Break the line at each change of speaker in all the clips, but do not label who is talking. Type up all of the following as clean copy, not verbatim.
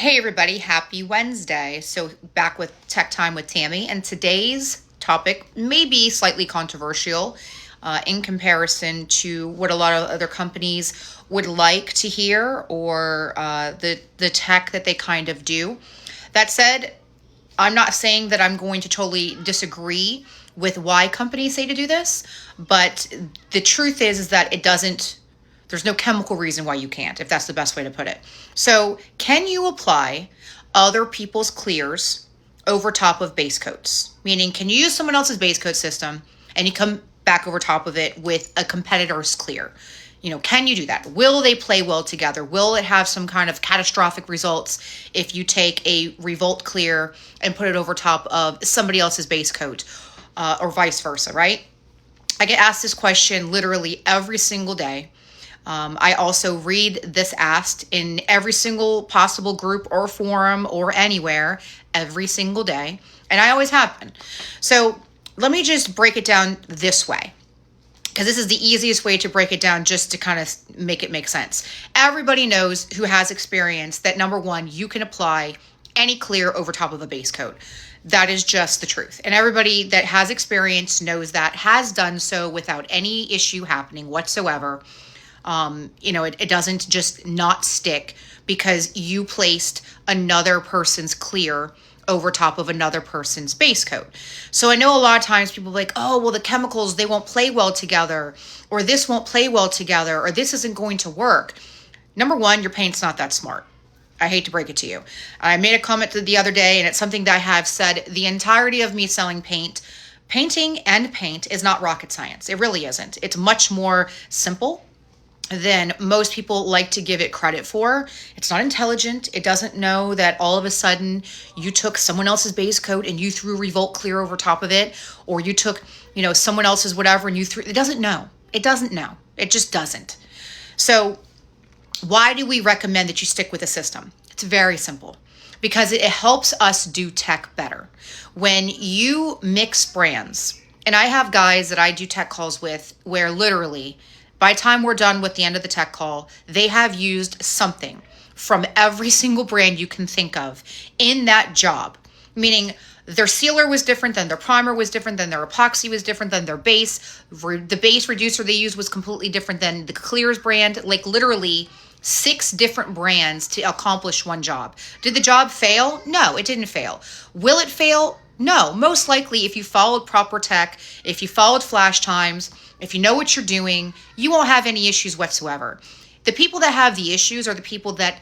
Hey everybody, happy Wednesday. So back with Tech Time with Tammy, and today's topic may be slightly controversial in comparison to what a lot of other companies would like to hear or the tech that they kind of do. That said, I'm not saying that I'm going to totally disagree with why companies say to do this, but the truth is that it doesn't, there's no chemical reason why you can't, if that's the best way to put it. So, can you apply other people's clears over top of base coats? Meaning, can you use someone else's base coat system and you come back over top of it with a competitor's clear? Can you do that? Will they play well together? Will it have some kind of catastrophic results if you take a Revolt clear and put it over top of somebody else's base coat, or vice versa, right? I get asked this question literally every single day. I also read this asked in every single possible group or forum or anywhere every single day, and I always have been. So let me just break it down this way, because this is the easiest way to break it down, just to kind of make it make sense. Everybody knows, who has experience, that number one, you can apply any clear over top of a base coat. That is just the truth. And everybody that has experience knows that, has done so without any issue happening whatsoever. It doesn't just not stick because you placed another person's clear over top of another person's base coat. So I know a lot of times people are like, oh, well, the chemicals, they won't play well together, or this won't play well together, or this isn't going to work. Number one, your paint's not that smart. I hate to break it to you. I made a comment the other day, and it's something that I have said the entirety of me selling paint. Painting and paint is not rocket science. It really isn't. It's much more simple than most people like to give it credit for. It's not intelligent. It doesn't know that all of a sudden you took someone else's base coat and you threw Revolt Clear over top of it, or you took, someone else's whatever and you threw. It doesn't know. It doesn't know. It just doesn't. So why do we recommend that you stick with a system? It's very simple. Because it helps us do tech better. When you mix brands, and I have guys that I do tech calls with where literally, by the time we're done with the end of the tech call, they have used something from every single brand you can think of in that job. Meaning their sealer was different, than their primer was different, than their epoxy was different, than their base. The base reducer they used was completely different than the Clears brand. Like literally 6 different brands to accomplish one job. Did the job fail? No, it didn't fail. Will it fail? No. Most likely, if you followed proper tech, if you followed flash times, if you know what you're doing, you won't have any issues whatsoever. The people that have the issues are the people that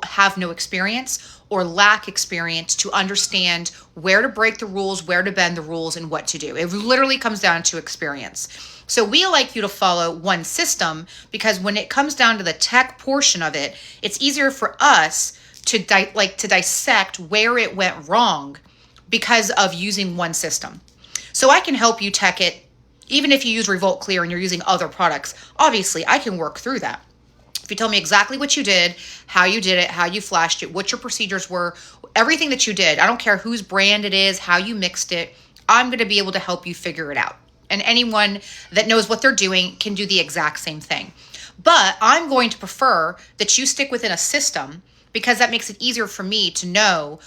have no experience or lack experience to understand where to break the rules, where to bend the rules, and what to do. It literally comes down to experience. So we like you to follow one system because when it comes down to the tech portion of it, it's easier for us to dissect where it went wrong because of using one system. So I can help you tech it. Even if you use Revolt Clear and you're using other products, obviously I can work through that. If you tell me exactly what you did, how you did it, how you flashed it, what your procedures were, everything that you did, I don't care whose brand it is, how you mixed it, I'm going to be able to help you figure it out. And anyone that knows what they're doing can do the exact same thing. But I'm going to prefer that you stick within a system because that makes it easier for me to know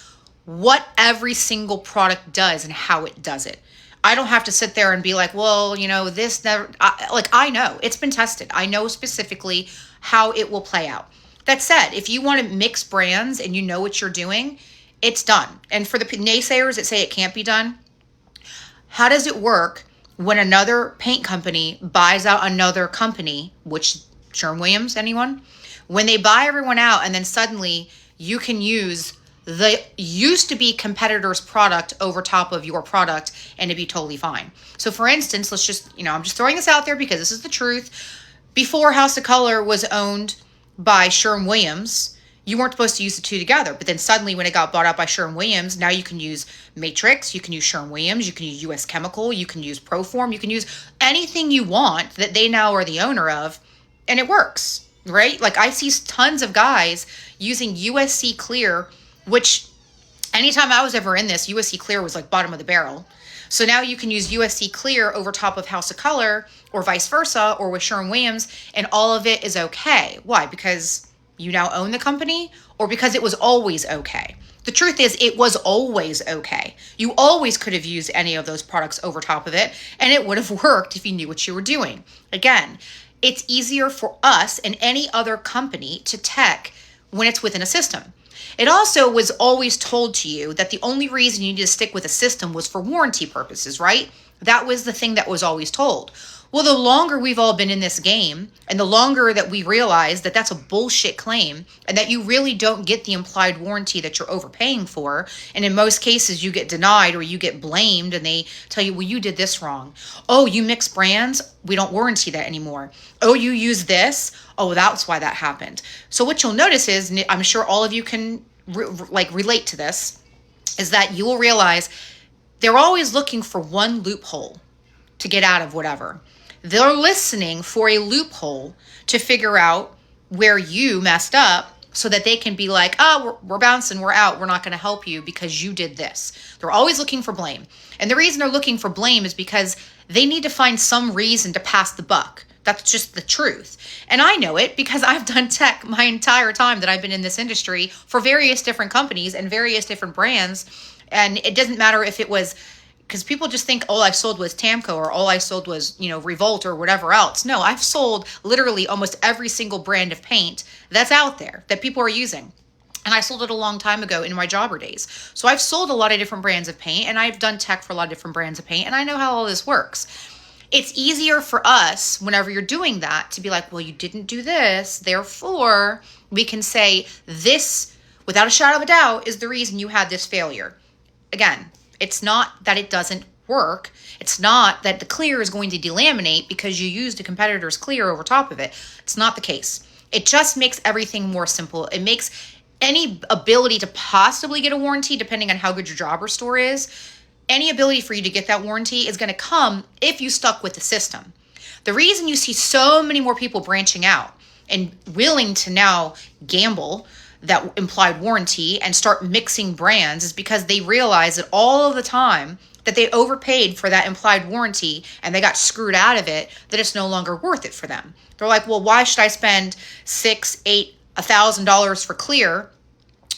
what every single product does and how it does it. I don't have to sit there and be like, well, this never, I know it's been tested. I know specifically how it will play out. That said, if you want to mix brands and you know what you're doing, it's done. And for the naysayers that say it can't be done, how does it work when another paint company buys out another company, which Sherwin-Williams, anyone? When they buy everyone out and then suddenly you can use the used to be competitor's product over top of your product and it'd be totally fine. So for instance, let's just, I'm just throwing this out there because this is the truth. Before House of Color was owned by Sherwin-Williams, you weren't supposed to use the two together. But then suddenly when it got bought out by Sherwin-Williams, now you can use Matrix, you can use Sherwin-Williams, you can use US Chemical, you can use Proform, you can use anything you want that they now are the owner of, and it works, right? Like I see tons of guys using USC Clear, which anytime I was ever in this, USC Clear was like bottom of the barrel. So now you can use USC Clear over top of House of Color or vice versa or with Sherwin-Williams and all of it is okay. Why? Because you now own the company or because it was always okay. The truth is, it was always okay. You always could have used any of those products over top of it, and it would have worked if you knew what you were doing. Again, it's easier for us and any other company to tech when it's within a system. It also was always told to you that the only reason you need to stick with a system was for warranty purposes, right? That was the thing that was always told. Well, the longer we've all been in this game and the longer that we realize that that's a bullshit claim and that you really don't get the implied warranty that you're overpaying for. And in most cases, you get denied or you get blamed and they tell you, well, you did this wrong. Oh, you mix brands? We don't warranty that anymore. Oh, you use this? Oh, that's why that happened. So what you'll notice is, and I'm sure all of you can relate to this, is that you will realize they're always looking for one loophole to get out of whatever. They're listening for a loophole to figure out where you messed up so that they can be like, oh, we're bouncing, we're out, we're not going to help you because you did this. They're always looking for blame. And the reason they're looking for blame is because they need to find some reason to pass the buck. That's just the truth. And I know it because I've done tech my entire time that I've been in this industry for various different companies and various different brands. And it doesn't matter if it was, because people just think all I sold was Tamco or all I sold was, Revolt or whatever else. No, I've sold literally almost every single brand of paint that's out there that people are using. And I sold it a long time ago in my jobber days. So I've sold a lot of different brands of paint and I've done tech for a lot of different brands of paint and I know how all this works. It's easier for us whenever you're doing that to be like, well, you didn't do this. Therefore, we can say this without a shadow of a doubt is the reason you had this failure. Again, it's not that it doesn't work. It's not that the clear is going to delaminate because you used a competitor's clear over top of it. It's not the case. It just makes everything more simple. It makes any ability to possibly get a warranty, depending on how good your jobber store is, any ability for you to get that warranty is going to come if you stuck with the system. The reason you see so many more people branching out and willing to now gamble that implied warranty and start mixing brands is because they realize that all of the time that they overpaid for that implied warranty and they got screwed out of it, that it's no longer worth it for them. They're like, well, why should I spend $6, $8, $1,000 for clear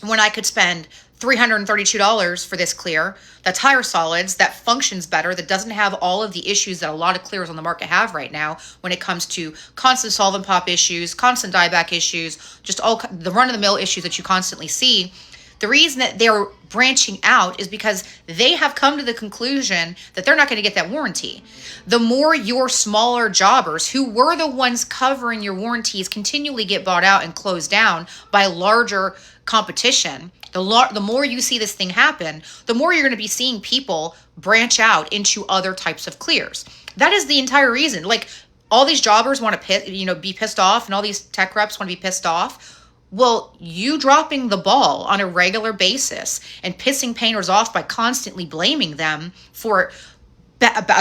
when I could spend $332 for this clear that's higher solids, that functions better, that doesn't have all of the issues that a lot of clears on the market have right now when it comes to constant solvent pop issues, constant dieback issues, just all the run-of-the-mill issues that you constantly see. The reason that they're branching out is because they have come to the conclusion that they're not going to get that warranty. The more your smaller jobbers, who were the ones covering your warranties, continually get bought out and closed down by larger competition, the more you see this thing happen, the more you're going to be seeing people branch out into other types of clears. That is the entire reason. Like, all these jobbers want to be pissed off, and all these tech reps want to be pissed off. Well, you dropping the ball on a regular basis and pissing painters off by constantly blaming them for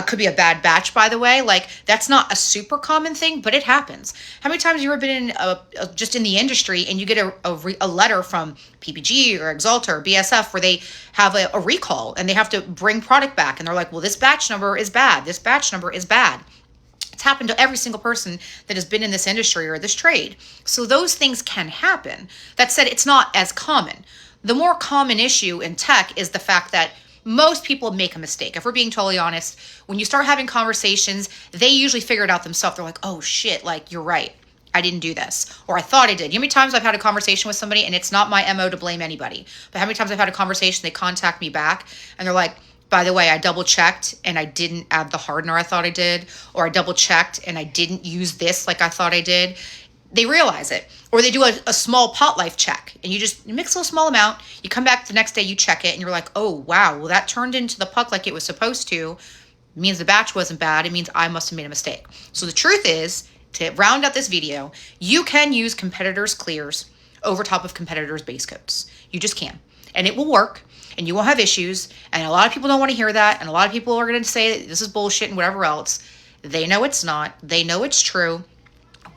could be a bad batch, by the way. Like, that's not a super common thing, but it happens. How many times have you ever been in just in the industry and you get a letter from PPG or Axalta or BSF where they have a recall and they have to bring product back and they're like, well, this batch number is bad. This batch number is bad. It's happened to every single person that has been in this industry or this trade. So those things can happen. That said, it's not as common. The more common issue in tech is the fact that most people make a mistake. If we're being totally honest, when you start having conversations, they usually figure it out themselves. They're like, oh shit, like, you're right. I didn't do this. Or I thought I did. You know how many times I've had a conversation with somebody and it's not my MO to blame anybody, but how many times I've had a conversation, they contact me back and they're like, by the way, I double checked and I didn't add the hardener I thought I did, or I double checked and I didn't use this like I thought I did. They realize it. Or they do a small pot life check and you mix a little small amount, you come back the next day, you check it and you're like, oh wow, well that turned into the puck like it was supposed to. It means the batch wasn't bad. It means I must have made a mistake. So the truth is, to round out this video, you can use competitors' clears over top of competitors' base coats. You just can. And it will work and you won't have issues. And a lot of people don't want to hear that. And a lot of people are going to say this is bullshit and whatever else. They know it's not. They know it's true.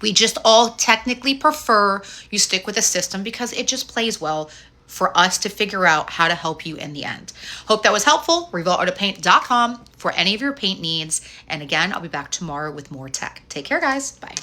We just all technically prefer you stick with a system because it just plays well for us to figure out how to help you in the end. Hope that was helpful. RevoltAutoPaint.com for any of your paint needs. And again, I'll be back tomorrow with more tech. Take care, guys. Bye.